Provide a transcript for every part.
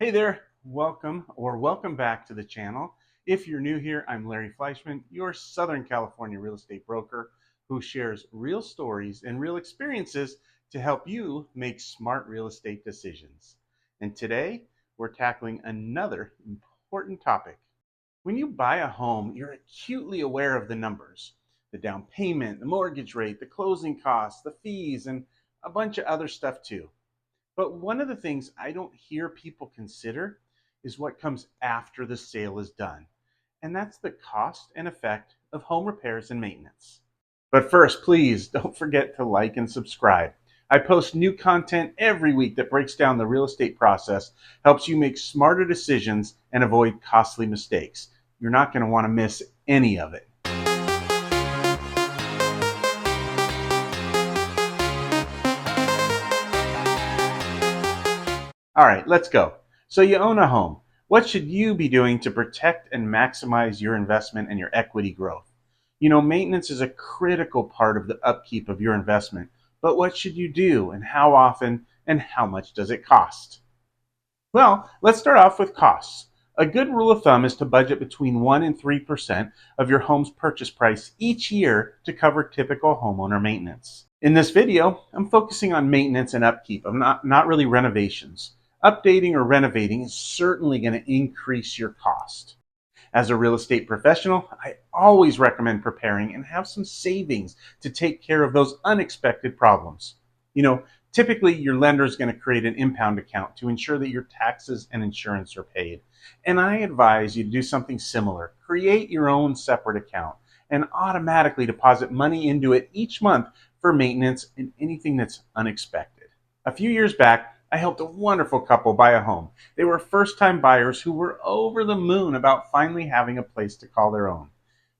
Hey there, welcome back to the channel. If you're new here, I'm Larry Fleischman, your Southern California real estate broker who shares real stories and real experiences to help you make smart real estate decisions. And today we're tackling another important topic. When you buy a home, you're acutely aware of the numbers, the down payment, the mortgage rate, the closing costs, the fees, and a bunch of other stuff too. But one of the things I don't hear people consider is what comes after the sale is done. And that's the cost and effect of home repairs and maintenance. But first, please don't forget to like and subscribe. I post new content every week that breaks down the real estate process, helps you make smarter decisions, and avoid costly mistakes. You're not going to want to miss any of it. All right, let's go. So you own a home. What should you be doing to protect and maximize your investment and your equity growth? Maintenance is a critical part of the upkeep of your investment, but what should you do and how often and how much does it cost? Well, let's start off with costs. A good rule of thumb is to budget between 1 and 3% of your home's purchase price each year to cover typical homeowner maintenance. In this video, I'm focusing on maintenance and upkeep. I'm not really renovations. Updating or renovating is certainly going to increase your cost. As a real estate professional, I always recommend preparing and have some savings to take care of those unexpected problems. Typically your lender is going to create an impound account to ensure that your taxes and insurance are paid. And I advise you to do something similar. Create your own separate account and automatically deposit money into it each month for maintenance and anything that's unexpected. A few years back, I helped a wonderful couple buy a home. They were first-time buyers who were over the moon about finally having a place to call their own.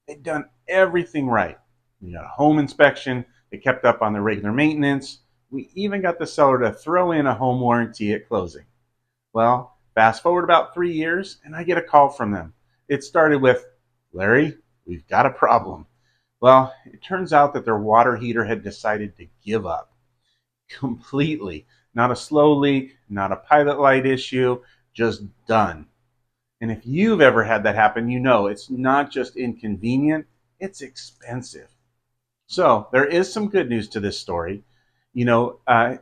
They'd done everything right. We got a home inspection. They kept up on their regular maintenance. We even got the seller to throw in a home warranty at closing. Well, fast forward about 3 years, and I get a call from them. It started with, "Larry, we've got a problem." Well, it turns out that their water heater had decided to give up completely. Not a slow leak, not a pilot light issue, just done. And if you've ever had that happen, it's not just inconvenient, it's expensive. So there is some good news to this story. The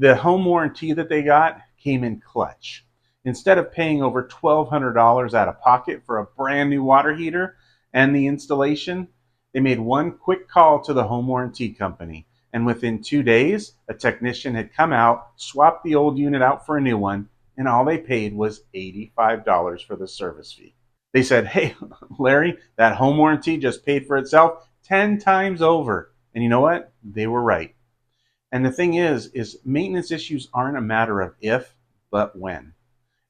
home warranty that they got came in clutch. Instead of paying over $1,200 out of pocket for a brand new water heater and the installation, they made one quick call to the home warranty company. And within 2 days, a technician had come out, swapped the old unit out for a new one, and all they paid was $85 for the service fee. They said, "Hey, Larry, that home warranty just paid for itself 10 times over." And you know what? They were right. And the thing is maintenance issues aren't a matter of if, but when.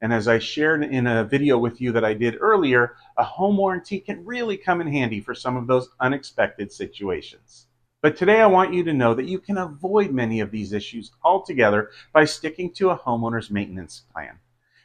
And as I shared in a video with you that I did earlier, a home warranty can really come in handy for some of those unexpected situations. But today I want you to know that you can avoid many of these issues altogether by sticking to a homeowner's maintenance plan.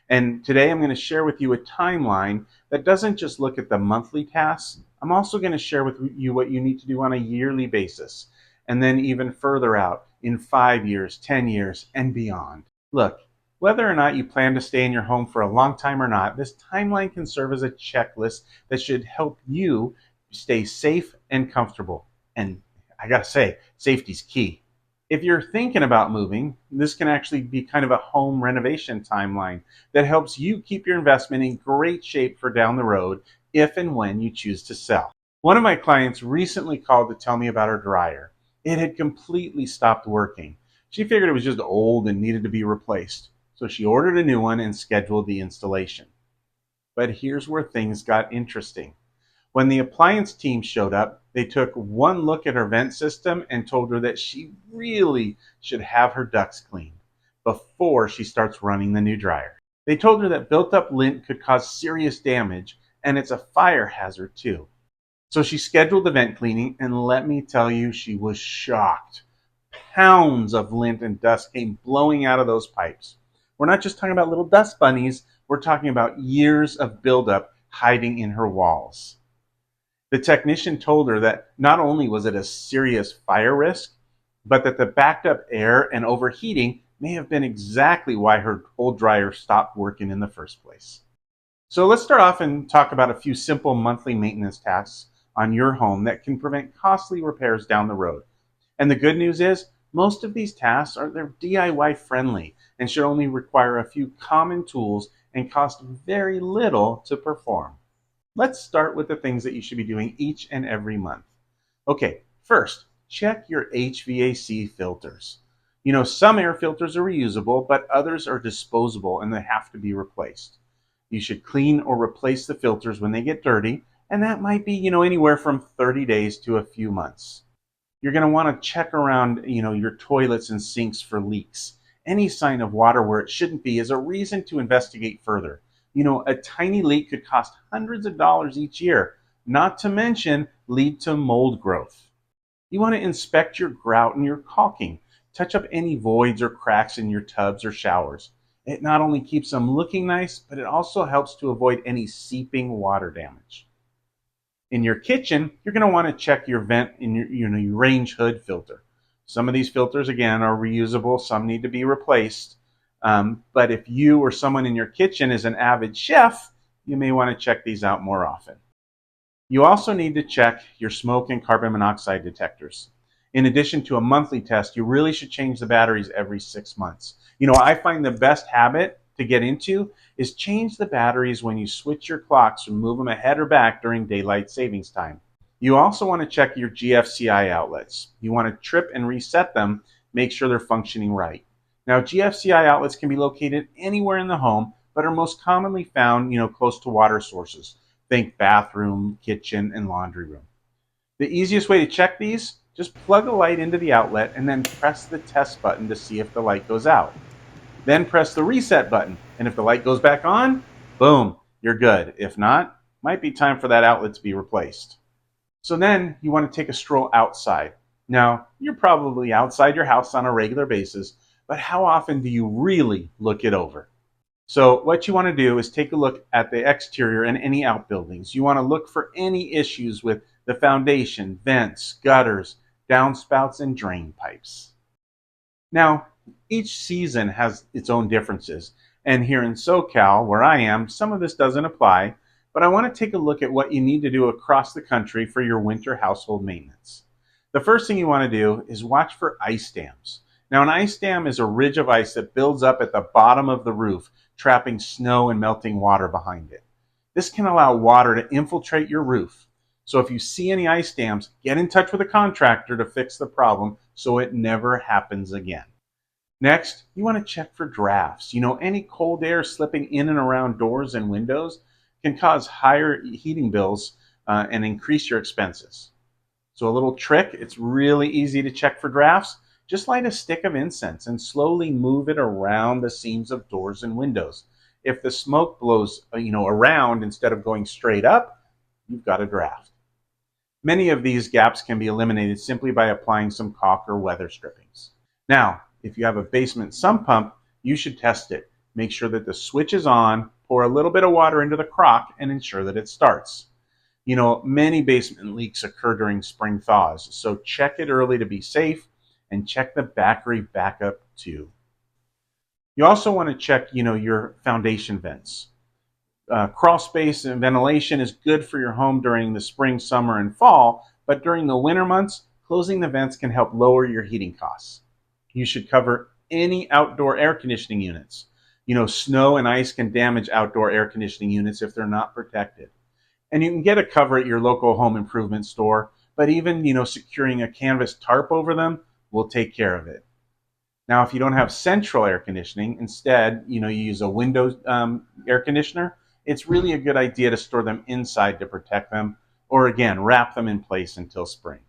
And today I'm going to share with you a timeline that doesn't just look at the monthly tasks. I'm also going to share with you what you need to do on a yearly basis, and then even further out in 5 years, 10 years, and beyond. Look, whether or not you plan to stay in your home for a long time or not, this timeline can serve as a checklist that should help you stay safe and comfortable. And I gotta say, safety's key. If you're thinking about moving, this can actually be kind of a home renovation timeline that helps you keep your investment in great shape for down the road if and when you choose to sell. One of my clients recently called to tell me about her dryer. It had completely stopped working. She figured it was just old and needed to be replaced. So she ordered a new one and scheduled the installation. But here's where things got interesting. When the appliance team showed up, they took one look at her vent system and told her that she really should have her ducts cleaned before she starts running the new dryer. They told her that built-up lint could cause serious damage, and it's a fire hazard too. So she scheduled the vent cleaning, and let me tell you, she was shocked. Pounds of lint and dust came blowing out of those pipes. We're not just talking about little dust bunnies, we're talking about years of buildup hiding in her walls. The technician told her that not only was it a serious fire risk, but that the backed up air and overheating may have been exactly why her old dryer stopped working in the first place. So let's start off and talk about a few simple monthly maintenance tasks on your home that can prevent costly repairs down the road. And the good news is, most of these tasks they're DIY friendly and should only require a few common tools and cost very little to perform. Let's start with the things that you should be doing each and every month. Okay, first, check your HVAC filters. Some air filters are reusable, but others are disposable and they have to be replaced. You should clean or replace the filters when they get dirty, and that might be, anywhere from 30 days to a few months. You're going to want to check around, your toilets and sinks for leaks. Any sign of water where it shouldn't be is a reason to investigate further. A tiny leak could cost hundreds of dollars each year, not to mention lead to mold growth. You want to inspect your grout and your caulking. Touch up any voids or cracks in your tubs or showers. It not only keeps them looking nice, but it also helps to avoid any seeping water damage. In your kitchen, you're going to want to check your vent in your range hood filter. Some of these filters, again, are reusable. Some need to be replaced. But if you or someone in your kitchen is an avid chef, you may want to check these out more often. You also need to check your smoke and carbon monoxide detectors. In addition to a monthly test, you really should change the batteries every 6 months. I find the best habit to get into is change the batteries when you switch your clocks or move them ahead or back during daylight savings time. You also want to check your GFCI outlets. You want to trip and reset them, make sure they're functioning right. Now, GFCI outlets can be located anywhere in the home, but are most commonly found, close to water sources. Think bathroom, kitchen, and laundry room. The easiest way to check these, just plug a light into the outlet and then press the test button to see if the light goes out. Then press the reset button, and if the light goes back on, boom, you're good. If not, might be time for that outlet to be replaced. So then you want to take a stroll outside. Now, you're probably outside your house on a regular basis, but how often do you really look it over? So what you want to do is take a look at the exterior and any outbuildings. You want to look for any issues with the foundation, vents, gutters, downspouts, and drain pipes. Now, each season has its own differences, and here in SoCal, where I am, some of this doesn't apply, but I want to take a look at what you need to do across the country for your winter household maintenance. The first thing you want to do is watch for ice dams. Now, an ice dam is a ridge of ice that builds up at the bottom of the roof, trapping snow and melting water behind it. This can allow water to infiltrate your roof. So if you see any ice dams, get in touch with a contractor to fix the problem so it never happens again. Next, you want to check for drafts. Any cold air slipping in and around doors and windows can cause higher heating bills and increase your expenses. So a little trick, it's really easy to check for drafts. Just light a stick of incense and slowly move it around the seams of doors and windows. If the smoke blows around instead of going straight up, you've got a draft. Many of these gaps can be eliminated simply by applying some caulk or weather strippings. Now, if you have a basement sump pump, you should test it. Make sure that the switch is on, pour a little bit of water into the crock, and ensure that it starts. Many basement leaks occur during spring thaws, so check it early to be safe, and check the battery backup too. You also want to check, your foundation vents. Crawl space and ventilation is good for your home during the spring, summer, and fall, but during the winter months, closing the vents can help lower your heating costs. You should cover any outdoor air conditioning units. Snow and ice can damage outdoor air conditioning units if they're not protected. And you can get a cover at your local home improvement store, but even, securing a canvas tarp over them will take care of it. Now, if you don't have central air conditioning, instead, you use a window air conditioner, it's really a good idea to store them inside to protect them, or again, wrap them in place until spring.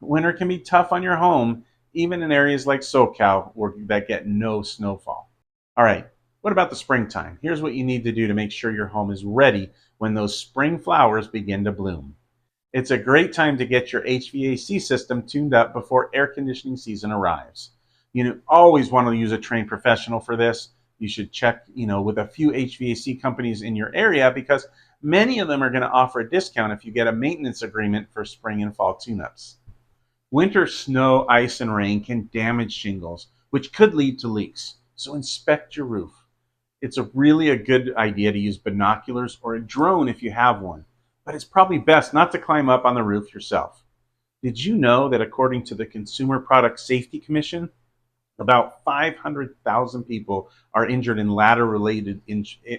Winter can be tough on your home, even in areas like SoCal that get no snowfall. All right, what about the springtime? Here's what you need to do to make sure your home is ready when those spring flowers begin to bloom. It's a great time to get your HVAC system tuned up before air conditioning season arrives. You always want to use a trained professional for this. You should check, with a few HVAC companies in your area because many of them are going to offer a discount if you get a maintenance agreement for spring and fall tune-ups. Winter snow, ice, and rain can damage shingles, which could lead to leaks. So inspect your roof. It's really a good idea to use binoculars or a drone if you have one, but it's probably best not to climb up on the roof yourself. Did you know that according to the Consumer Product Safety Commission, about 500,000 people are injured in ladder-related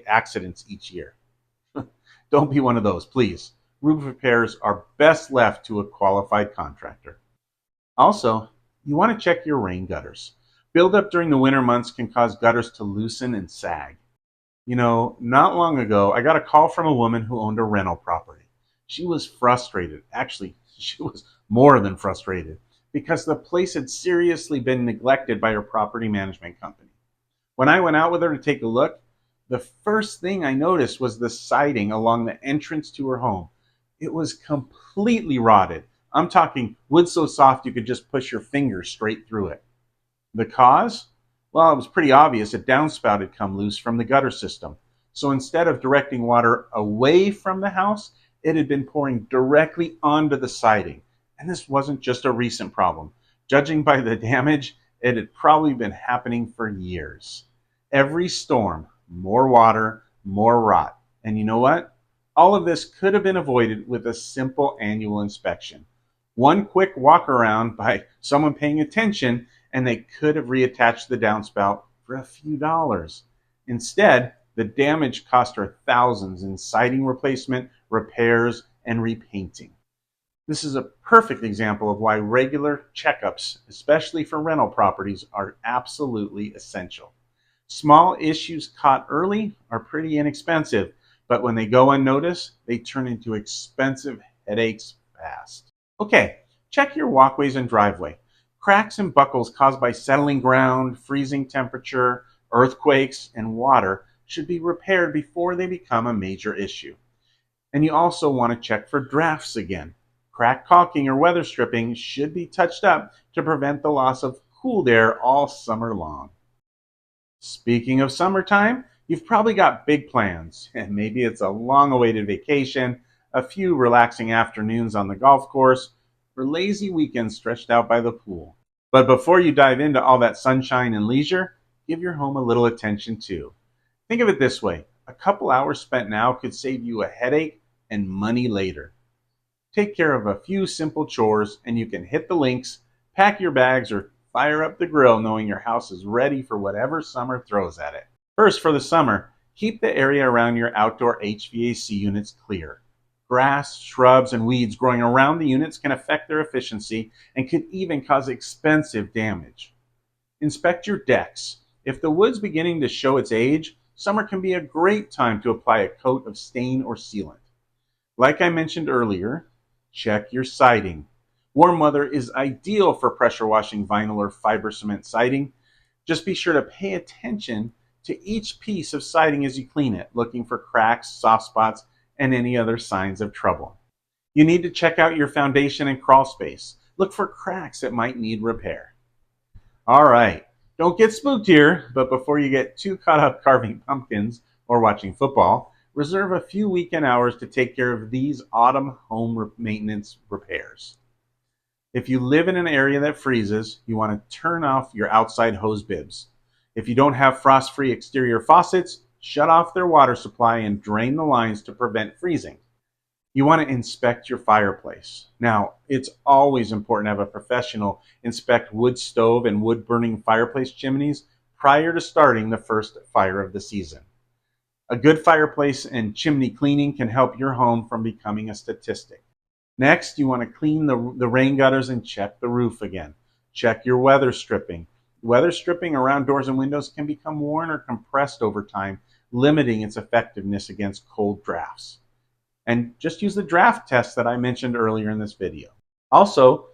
accidents each year? Don't be one of those, please. Roof repairs are best left to a qualified contractor. Also, you want to check your rain gutters. Buildup during the winter months can cause gutters to loosen and sag. Not long ago, I got a call from a woman who owned a rental property. She was frustrated. Actually, she was more than frustrated because the place had seriously been neglected by her property management company. When I went out with her to take a look, the first thing I noticed was the siding along the entrance to her home. It was completely rotted. I'm talking wood so soft you could just push your finger straight through it. The cause? Well, it was pretty obvious. A downspout had come loose from the gutter system. So instead of directing water away from the house, it had been pouring directly onto the siding. And this wasn't just a recent problem. Judging by the damage, it had probably been happening for years. Every storm, more water, more rot. And you know what? All of this could have been avoided with a simple annual inspection. One quick walk around by someone paying attention, and they could have reattached the downspout for a few dollars. Instead, the damage cost her thousands in siding replacement, repairs, and repainting. This is a perfect example of why regular checkups, especially for rental properties, are absolutely essential. Small issues caught early are pretty inexpensive, but when they go unnoticed, they turn into expensive headaches fast. Okay, check your walkways and driveway. Cracks and buckles caused by settling ground, freezing temperature, earthquakes, and water should be repaired before they become a major issue. And you also want to check for drafts again. Crack caulking or weather stripping should be touched up to prevent the loss of cooled air all summer long. Speaking of summertime, you've probably got big plans, and maybe it's a long-awaited vacation, a few relaxing afternoons on the golf course, or lazy weekends stretched out by the pool. But before you dive into all that sunshine and leisure, give your home a little attention too. Think of it this way: a couple hours spent now could save you a headache and money later. Take care of a few simple chores, and you can hit the links, pack your bags, or fire up the grill knowing your house is ready for whatever summer throws at it. First, for the summer, keep the area around your outdoor HVAC units clear. Grass, shrubs, and weeds growing around the units can affect their efficiency and could even cause expensive damage. Inspect your decks. If the wood's beginning to show its age, summer can be a great time to apply a coat of stain or sealant. Like I mentioned earlier, check your siding. Warm weather is ideal for pressure washing vinyl or fiber cement siding. Just be sure to pay attention to each piece of siding as you clean it, looking for cracks, soft spots, and any other signs of trouble. You need to check out your foundation and crawl space. Look for cracks that might need repair. All right, don't get spooked here, but before you get too caught up carving pumpkins or watching football, reserve a few weekend hours to take care of these autumn home maintenance repairs. If you live in an area that freezes, you want to turn off your outside hose bibs. If you don't have frost-free exterior faucets, shut off their water supply and drain the lines to prevent freezing. You want to inspect your fireplace. Now, it's always important to have a professional inspect wood stove and wood-burning fireplace chimneys prior to starting the first fire of the season. A good fireplace and chimney cleaning can help your home from becoming a statistic. Next, you want to clean the rain gutters and check the roof again. Check your weather stripping. Weather stripping around doors and windows can become worn or compressed over time, limiting its effectiveness against cold drafts. And just use the draft test that I mentioned earlier in this video. Also,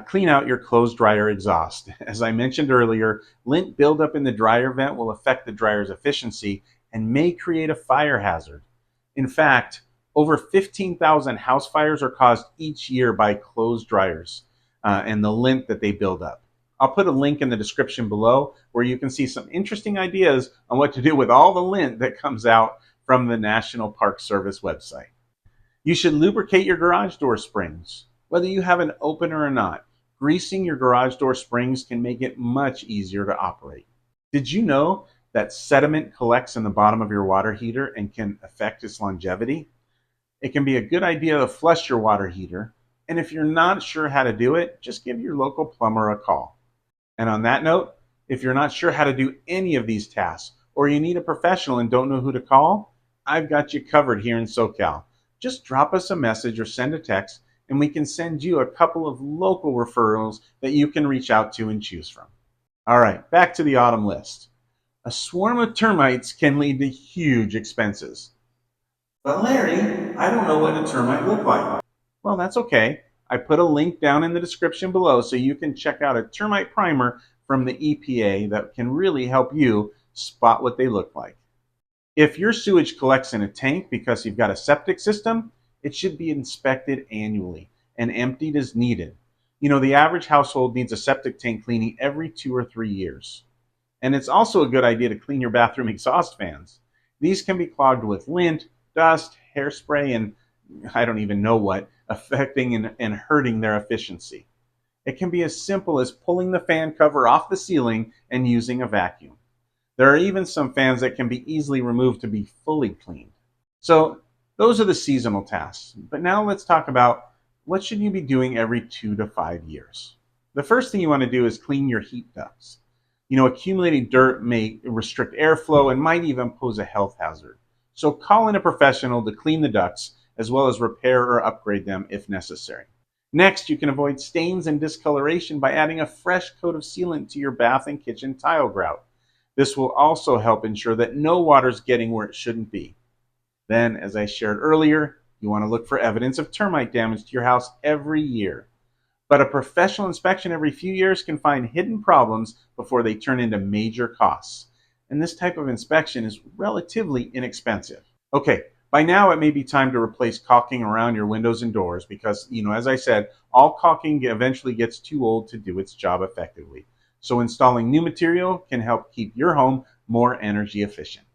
clean out your clothes dryer exhaust. As I mentioned earlier, lint buildup in the dryer vent will affect the dryer's efficiency and may create a fire hazard. In fact, over 15,000 house fires are caused each year by clothes dryers and the lint that they build up. I'll put a link in the description below where you can see some interesting ideas on what to do with all the lint that comes out from the National Park Service website. You should lubricate your garage door springs. Whether you have an opener or not, Greasing your garage door springs can make it much easier to operate. Did you know that sediment collects in the bottom of your water heater and can affect its longevity? It can be a good idea to flush your water heater, and if you're not sure how to do it, just give your local plumber a call. And on that note, if you're not sure how to do any of these tasks, or you need a professional and don't know who to call, I've got you covered here in SoCal. Just drop us a message or send a text, and we can send you a couple of local referrals that you can reach out to and choose from. All right, back to the autumn list. A swarm of termites can lead to huge expenses. But Larry, I don't know what a termite look like. Well, that's okay. I put a link down in the description below so you can check out a termite primer from the EPA that can really help you spot what they look like. If your sewage collects in a tank because you've got a septic system, it should be inspected annually and emptied as needed. The average household needs a septic tank cleaning every 2 or 3 years. And it's also a good idea to clean your bathroom exhaust fans. These can be clogged with lint, dust, hairspray, and I don't even know what, affecting and hurting their efficiency. It can be as simple as pulling the fan cover off the ceiling and using a vacuum. There are even some fans that can be easily removed to be fully cleaned. So those are the seasonal tasks. But now let's talk about what should you be doing every 2 to 5 years. The first thing you want to do is clean your heat ducts. Accumulating dirt may restrict airflow and might even pose a health hazard. So call in a professional to clean the ducts as well as repair or upgrade them if necessary. Next, you can avoid stains and discoloration by adding a fresh coat of sealant to your bath and kitchen tile grout. This will also help ensure that no water is getting where it shouldn't be. Then, as I shared earlier, you want to look for evidence of termite damage to your house every year. But a professional inspection every few years can find hidden problems before they turn into major costs. And this type of inspection is relatively inexpensive. Okay, by now it may be time to replace caulking around your windows and doors because, as I said, all caulking eventually gets too old to do its job effectively. So installing new material can help keep your home more energy efficient.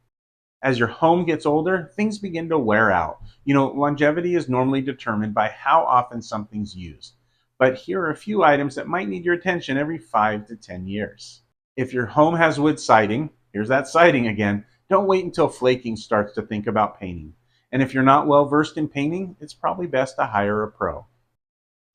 As your home gets older, things begin to wear out. Longevity is normally determined by how often something's used. But here are a few items that might need your attention every 5 to 10 years. If your home has wood siding, here's that siding again, don't wait until flaking starts to think about painting. And if you're not well versed in painting, it's probably best to hire a pro.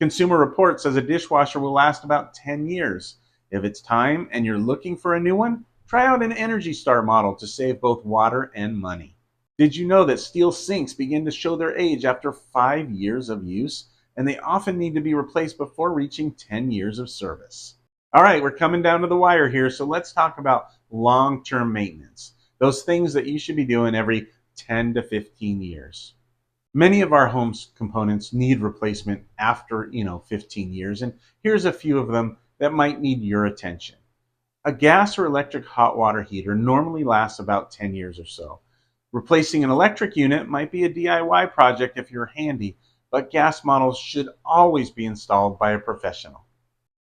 Consumer Reports says a dishwasher will last about 10 years. If it's time and you're looking for a new one, try out an Energy Star model to save both water and money. Did you know that steel sinks begin to show their age after 5 years of use? And they often need to be replaced before reaching 10 years of service. All right, we're coming down to the wire here, so let's talk about long-term maintenance. Those things that you should be doing every 10 to 15 years. Many of our home's components need replacement after, 15 years, and here's a few of them that might need your attention. A gas or electric hot water heater normally lasts about 10 years or so. Replacing an electric unit might be a DIY project if you're handy, but gas models should always be installed by a professional.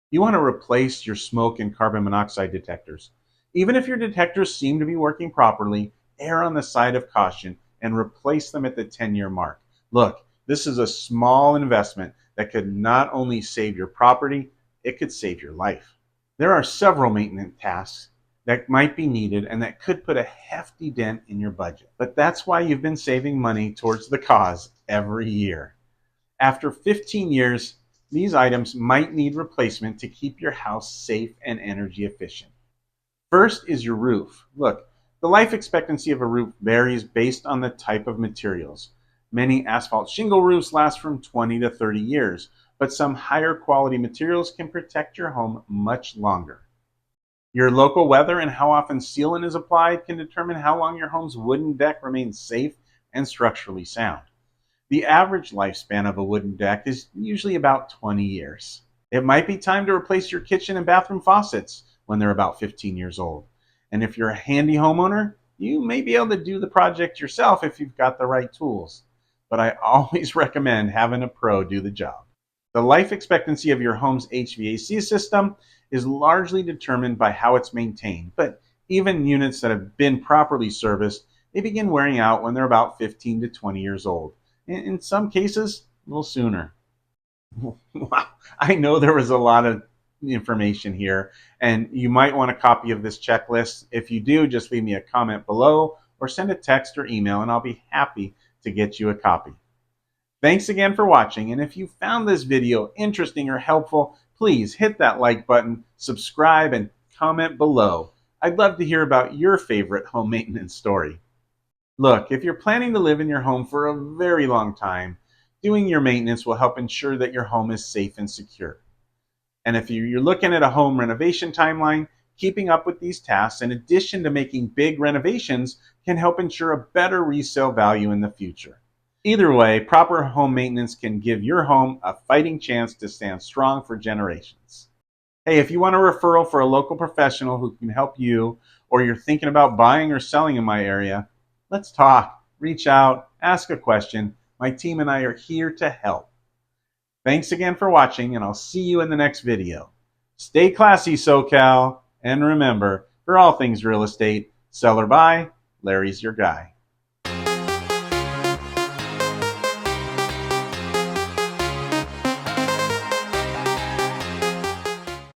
You want to replace your smoke and carbon monoxide detectors. Even if your detectors seem to be working properly, err on the side of caution and replace them at the 10-year mark. Look, this is a small investment that could not only save your property, it could save your life. There are several maintenance tasks that might be needed and that could put a hefty dent in your budget. But that's why you've been saving money towards the cause every year. After 15 years, these items might need replacement to keep your house safe and energy efficient. First is your roof. Look, the life expectancy of a roof varies based on the type of materials. Many asphalt shingle roofs last from 20 to 30 years, but some higher quality materials can protect your home much longer. Your local weather and how often sealant is applied can determine how long your home's wooden deck remains safe and structurally sound. The average lifespan of a wooden deck is usually about 20 years. It might be time to replace your kitchen and bathroom faucets when they're about 15 years old. And if you're a handy homeowner, you may be able to do the project yourself if you've got the right tools. But I always recommend having a pro do the job. The life expectancy of your home's HVAC system is largely determined by how it's maintained, but even units that have been properly serviced, they begin wearing out when they're about 15 to 20 years old. In some cases, a little sooner. Wow, I know there was a lot of information here, and you might want a copy of this checklist. If you do, just leave me a comment below or send a text or email, and I'll be happy to get you a copy. Thanks again for watching, and if you found this video interesting or helpful, please hit that like button, subscribe, and comment below. I'd love to hear about your favorite home maintenance story. Look, if you're planning to live in your home for a very long time, doing your maintenance will help ensure that your home is safe and secure. And if you're looking at a home renovation timeline, keeping up with these tasks, in addition to making big renovations, can help ensure a better resale value in the future. Either way, proper home maintenance can give your home a fighting chance to stand strong for generations. Hey, if you want a referral for a local professional who can help you, or you're thinking about buying or selling in my area, let's talk. Reach out, ask a question. My team and I are here to help. Thanks again for watching, and I'll see you in the next video. Stay classy, SoCal, and remember, for all things real estate, sell or buy, Larry's your guy.